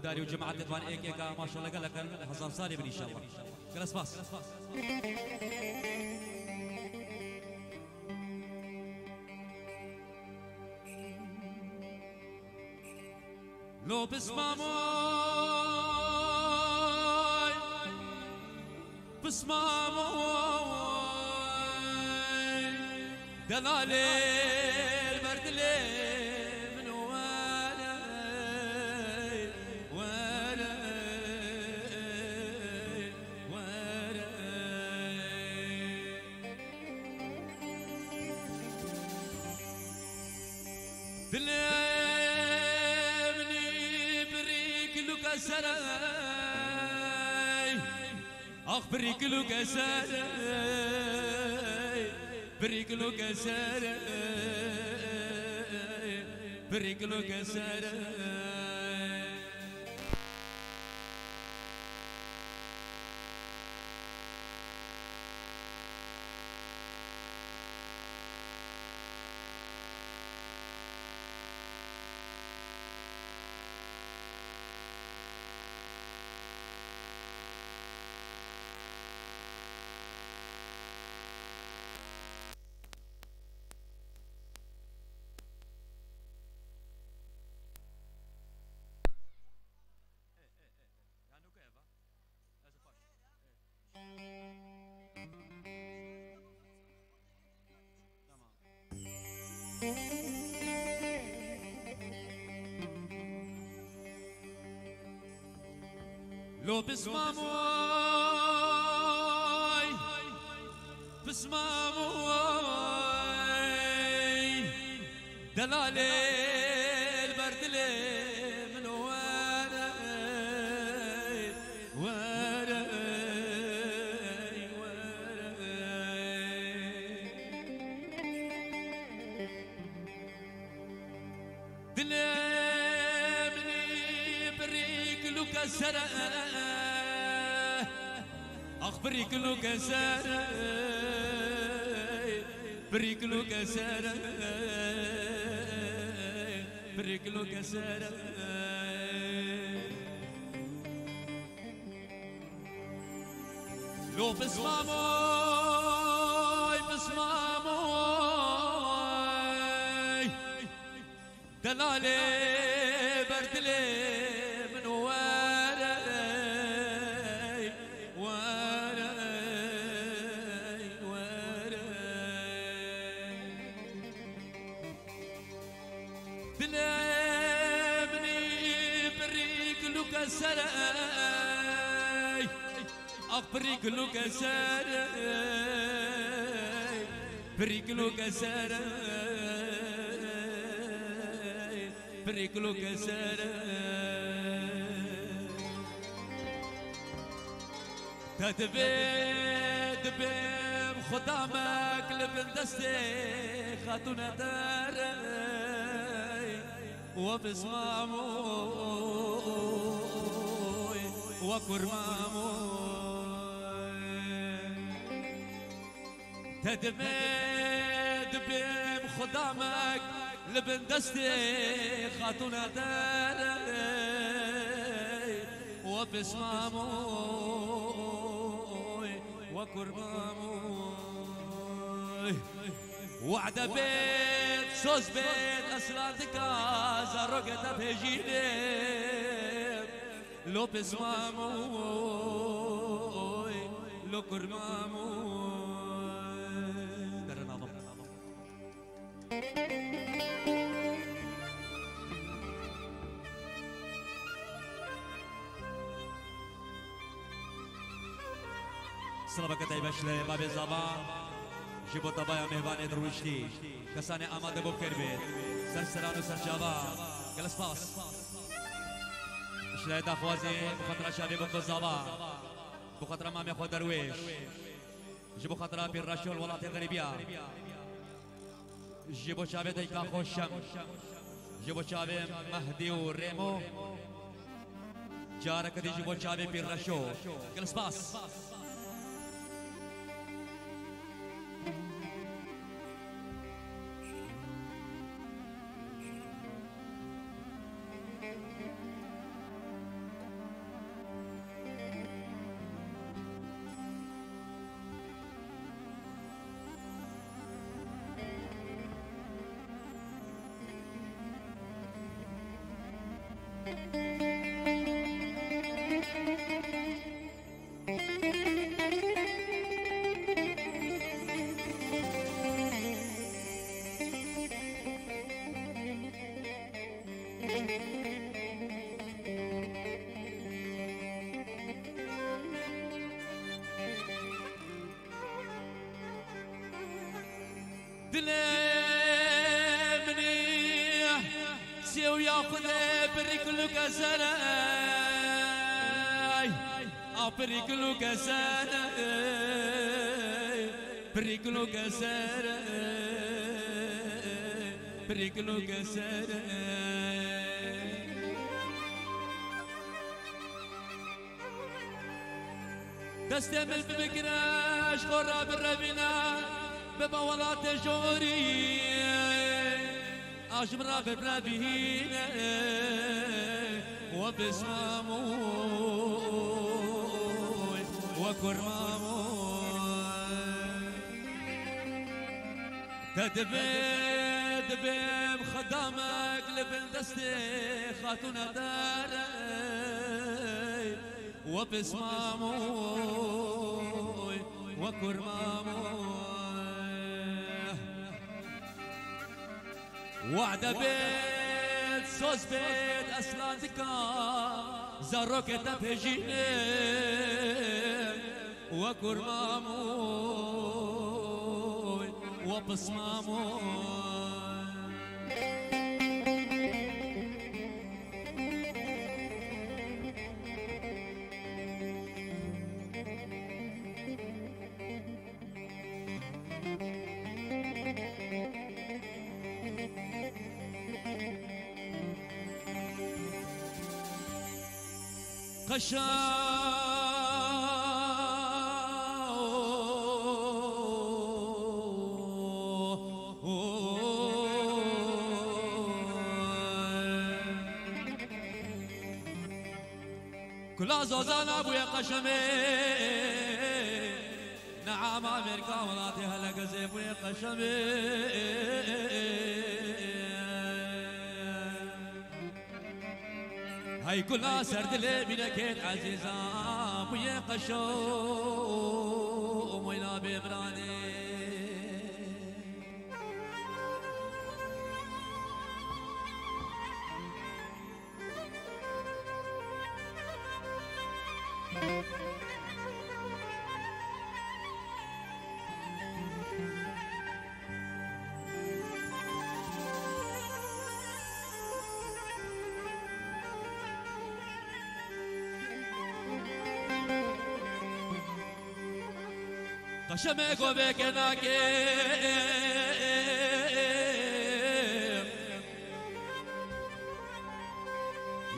داري وجماعة إخوان إيكا ما شاء الله قال لك هزار صالي بني إن شاء الله قال باس لو بسماموي بسماموي دلالي المردلي من وانا وانا وانا سراي أخبرك لك سراي بريك لك سراي بريك لك سراي لو بسماموي بسماموي دلالي البردلي من وانا وانا دلمني بريك لك سرا أخبرك لك سرا بريك لك سرا بريك لك سرا لو بسماموي بسماموي دلالي بردلي من وراي وراي وراي دلمني بريك لك سراي أخبرك لك سراي بريك لك سراي بريك لك سراي تدبيد بيم خدامك لبن دستي خاتونة داري وبسماموي وكرماموي تدبيد بيم خدامك لبن دستي خاتونة داري وبسماموي وكرماموي وعد بيت سوز بيت أسرارتك زرقت بهجيني لو بسماموي لو كرماموي درنا ضم سلامك تايبش لي باب الزبان جيبو طبايا مهباني درويشتي كساني آماده بو كربيت سرسران و سرجاوا جلس باس اشلاي داخوازي بخطرة شابي بو زبا بخطرة مامي خو درويش جيبو خطرة بير رشول ولاتي غريبيا جيبو شابي ديكا خوشم جيبو شابي مهدي و ريمو جارك دي جيبو شابي بير رشول جلس باس دلمني سيو ياخذ بريكلو كسراي او بريكلو كسراي بريكلو كسراي بريكلو كسراي دستم بمكراش خراب الربنا ببولات جوري أجمرا بربينا وبسمامو وكرمامو تدبد بم خدامك لبن دستي خاتونا داري وبسمامو وكرمامو وعد بيت سوز بيت أسلانتكا زروك تبهجيني وكرمامو وبسمامو كلا زوزان ابويا قشمي نعم امريكا ولاتي هلا قزي ابويا قشمي هاي كلها سرد لي بلكيت عزيزة ابويا قشوم ويلا بمراني قشمك وبك ناكيم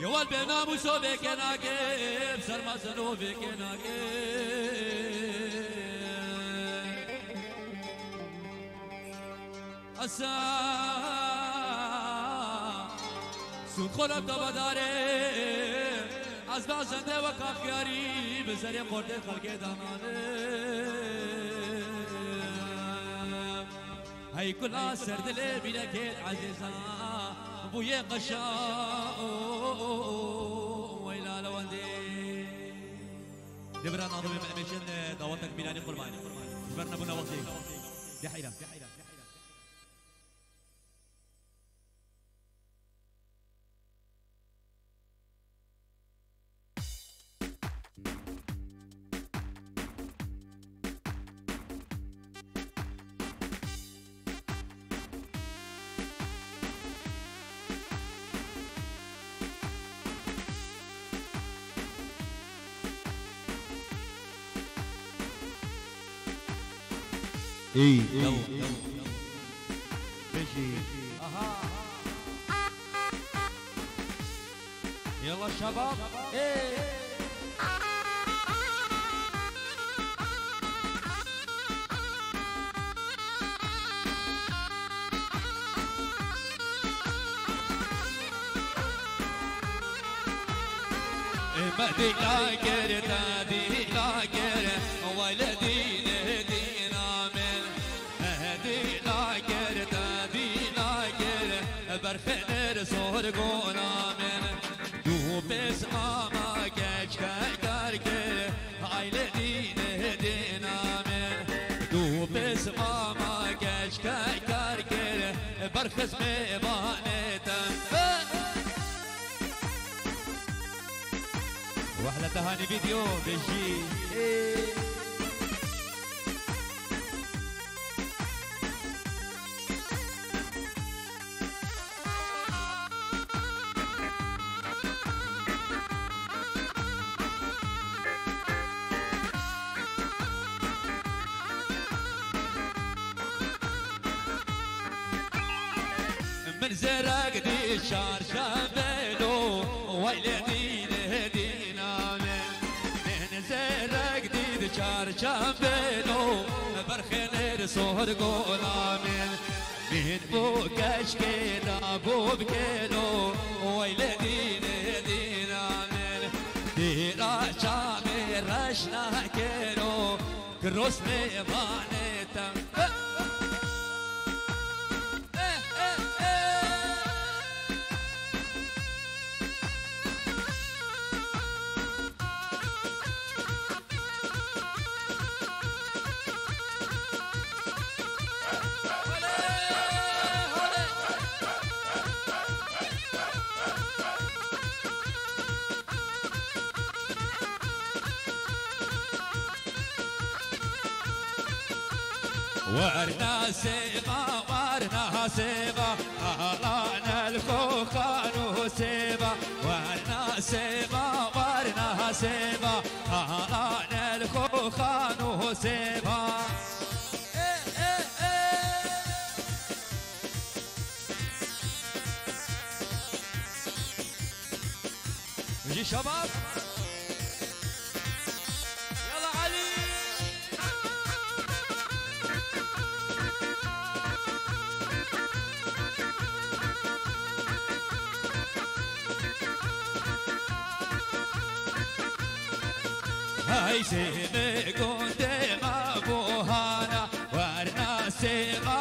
يوال بناموس وبك ناكيم سرمسن وبك ناكيم أسا سود خورم تباداري از بازنده و کافیاری به زری خورده خلق دانانه هی کلا سردل بینکه عزیزا بوی قشا ویلا لوندی دبران آدم مأمشن دعوتك بینانی قربانی جبرنا بنا وقتی دحیرا اي بيجي يلا شباب مهدي لا كرت هدي لا كرت ولدي نهدينا من هدي لا كرت هدي لا كرت برخنر صورقونا من دو بس ماما كش كار كرت عيلتي نهدينا من دو بس ماما كش كار كرت برخز مبانتم واحلى تهاني فيديو بيجي من زرق دي شار شابلو ويلي دينا من زرق دي شار شابلو برخير صهر قولامين من بوكش كينا بوبكيلو ويلي دينا ديرا شامي رشنا كيلو كروس ميمانتم ورنا سيبا أهلانا الخوخان سيبا ورنا سيبا أهلانا الخوخان سيبا يجي شباب يلا علي هاي سيبي قدام ابوهانا ورنا سيبا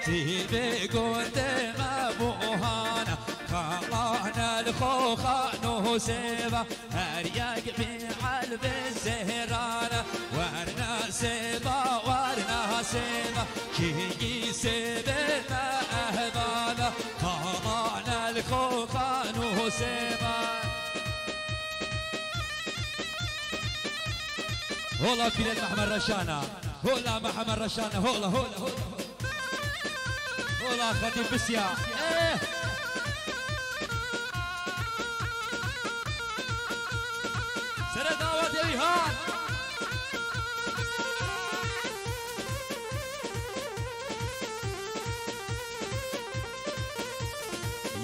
سيبي قدام ابوهانا خلانا الخوخان سيبا هرياق بعلب الزهرانة ورنا سيبا كي سيبنا اهبانا خلانا الخوخان سيبا هولا بلاد محمد رشانة هولا محمد رشانة هولا خطيب بسيا سرد دعوات يا ريهان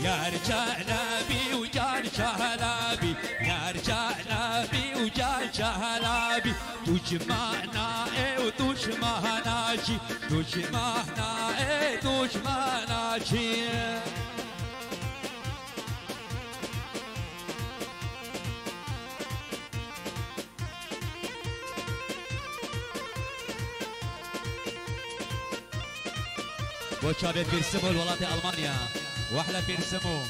يا رجال نبي وجال شهلابي يا رجال نبي وجال شهلابي تجمعنا وتجمعنا شي تجمعنا تجمعنا شي وشابه بيرسمو الولايات ألمانيا واحلى بيرسمو